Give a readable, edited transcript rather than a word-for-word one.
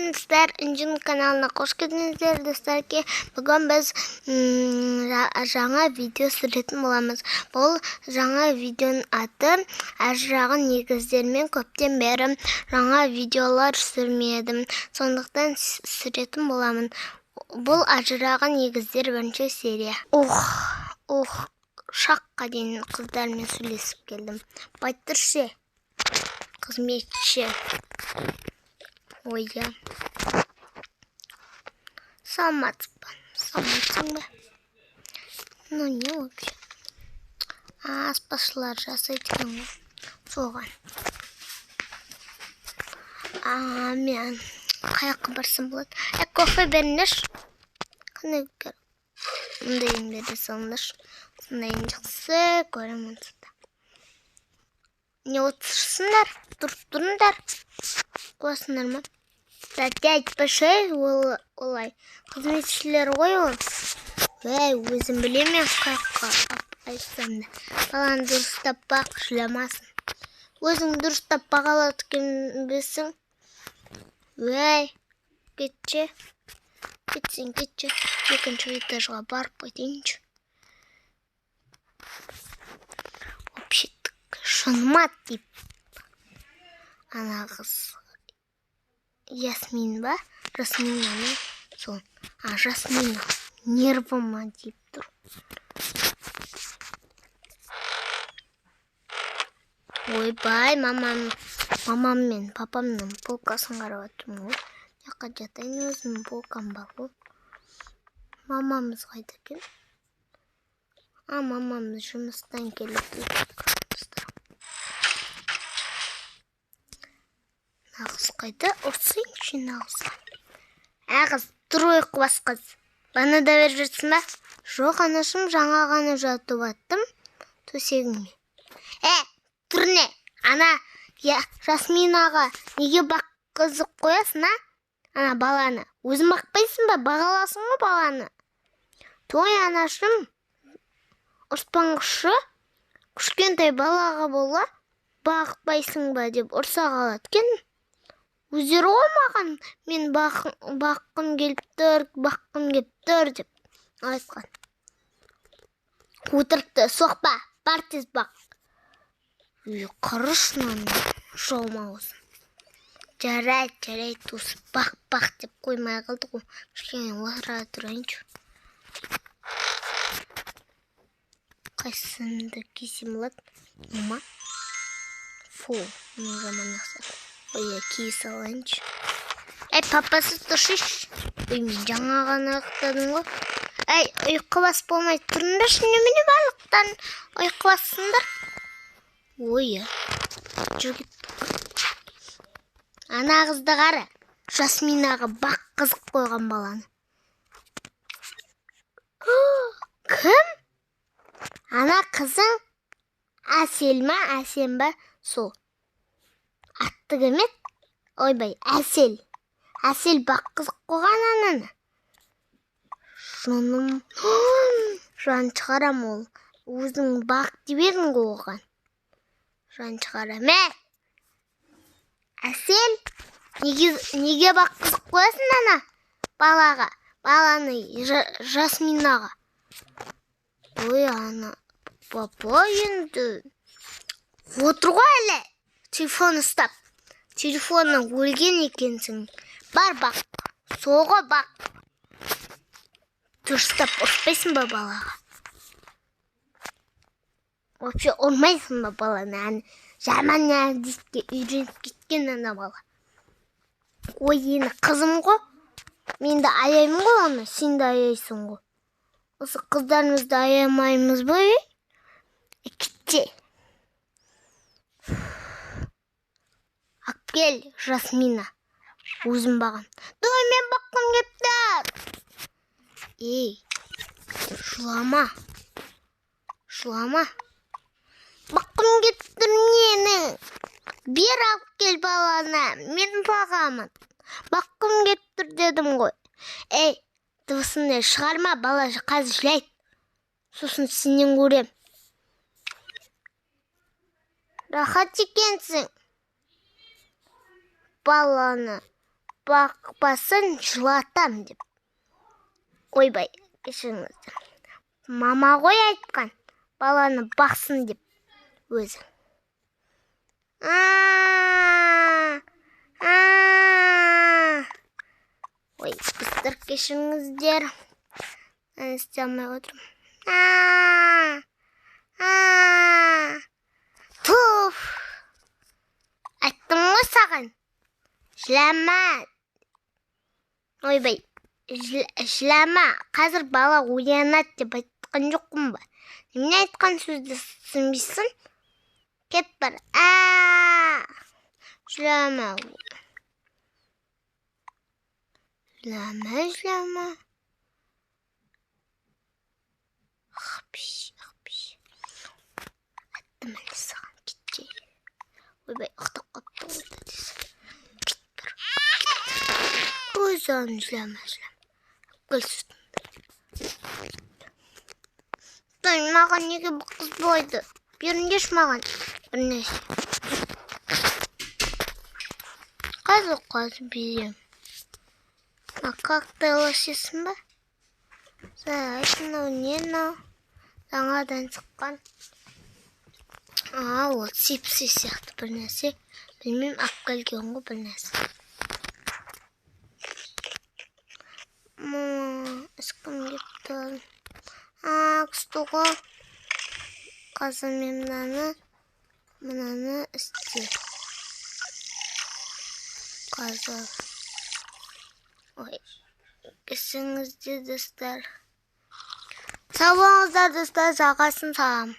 армысыздар? Инжин каналына қош келдіңіздер, достарке. Бүгін біз жаңа видео түсіретін боламыз. Бұл жаңа видеоның аты ажыраған негіздермен көптен бері жаңа видеолар түсірмедім. Сондықтан түсіретін боламын. Бұл ажыраған негіздер бірінші серия. Шаққа дейін қыздармен сөйлесіп келдім. Байтыршы, қызметші. Ойя. Саламатсың ба? Ну, не вообще. Аспашылар жасайтын ғой. Соған. Мен қаяққа барсам болады? Кофе беріңдерші. Қандай көр? Мұндайын бере салыңдаршы. Сондайын жақсы көремін сізді. Не отырсыңдар? Тұрып тұрыңдар. Қуасыңдар ма? Дядь Пашай олай. Қызметшілер ғой ол. Өзім білемен қаяққа айтсам да. Баланы дұрыстап бақ, жүламасын. Өзің дұрыстап бағалады кем білсің. Кетші. Кетші. Екінші этажға барып қайтайыншы. Вообще-то шынмат деп. Ана қыз. Ясмин ба? Жасмина ма? Сол. Жасмина. Нервыма деп тұр. Ойбай, мамам мен папамның полкасын қарап отырмын ғой. Яққа жатайын, өзімнің полкам бар ғой. Мамамыз қайда екен? Мамамыз жұмыстан келіп Нағыз қайда? Ұрсайыншы нағызға. Ағыз, тұр ойқы басқыз. Бана да бер жүрсің ба? Жоқ, анашым, жаңа ғана жатып аттым. Төсегіңе. Тұр не? Ана, Жасминаға неге баққызып қоясың, а? Ана баланы. Өзің бақпайсың ба? Бағаласың ба баланы? Той, анашым, ұрспаңғышы, күшкентай балаға бола, бақпайсың ба деп ұрса қалады кен. Өздері оймаған, мен баққым келіп тұр деп айтқан. Отырықты, соқпа, бар тез бақ. Қырышынан жолма осың. Жарай, туыс, бақ деп қоймай қалды ғой. Кішкене отыра тұрайыншы. Қайсынды кесем болады? Нұма? Мұны жаман ақсады. Кей салайыншы. Папасы тұршыш. Мен жаңа ғана ұйықтадым ғой. Ұйқы бас болмай тұрыңдар, немене барлықтан ұйқы бассыңдар. Жүргет. Ана қызды қара. Жасминаға бақ қызық қойған баланы. Кім? Ана қызың Әсел ма, Әсен ба? Сол. Атты кемет? Ойбай, Әсел. Әсел бақ қызық қойған ананы. Жан шығарам ол. Өзің бақ деп едің қойған. Жан шығарам. Әсел, неге бақ қызық қоясың ана? Балаға, баланы Жасминаға. Ана, папа енді. Отыр ғой әлі. Телефон ұстап. Телефонның өлген екенсің. Бар бақ. Соғы бақ. Дұрыстап ұрспайсың ба балаға? Вообще ұрмайсың ба баланы? Жаман әдіске үйреніп кеткен ана бала. Ені қызым ғой. Мен де аяймын ғой оны. Сен де аяйсың ғой. Осы қыздарымызды аямаймыз ба? Кетте. Акел, Жасмина. Өзім бағам. Ой, мен баққым кептір. Жылама. Баққым кептір нені? Бер алып кел баланы. Мен бағамын. Баққым кептір дедім ғой. Дыбысындай шығарма, бала қазір жылайды. Сосын сенен көрем. Рахат екенсің. Баланы бақпасын жылатам деп. Ойбай, кешіріңіздер. Мама ғой айтқан, баланы бақсын деп өзі. Ой, қыздар, кешіріңіздер. Мен істей алмай отырмын. Туф! Айттым ғой саған. Жылама. Ойбай, жылама. Қазір бала оянады деп айтқан жоқпын ба? Немене айтқан сөзді түсінбейсің? Кет бар. Жылама. Жылама. Айттым әлі саған кетке. Ойбай, ұқтық қапты ойда десің. Кет бар. Өзің жылама. Қыл сүтінді. Маған неге бұл қыз бойды? Беріңдеш маған. Бірнеше. Қазір берем. Коктейлі ба? Мынау не мынау? Жаңадан шыққан. Ол сипси сияқты бір нәрсе. Білмеймін, ақ келген ғой бір нәрсе. Ешкім кепті. Күшті ғой. Қазір мен мынаны істе. Қазір. Ой, кешіріңіздер достар. Сау болыңыздар достар, жағасын салам.